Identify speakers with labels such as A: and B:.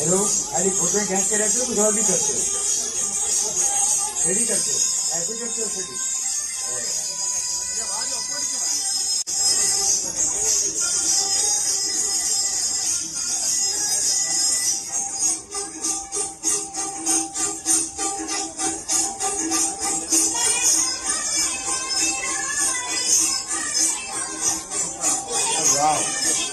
A: Hello खाली photo खींच के रखते हो कुछ और भी करते हो? स्टडी करते हो? ऐसे करते हो स्टडी? वाह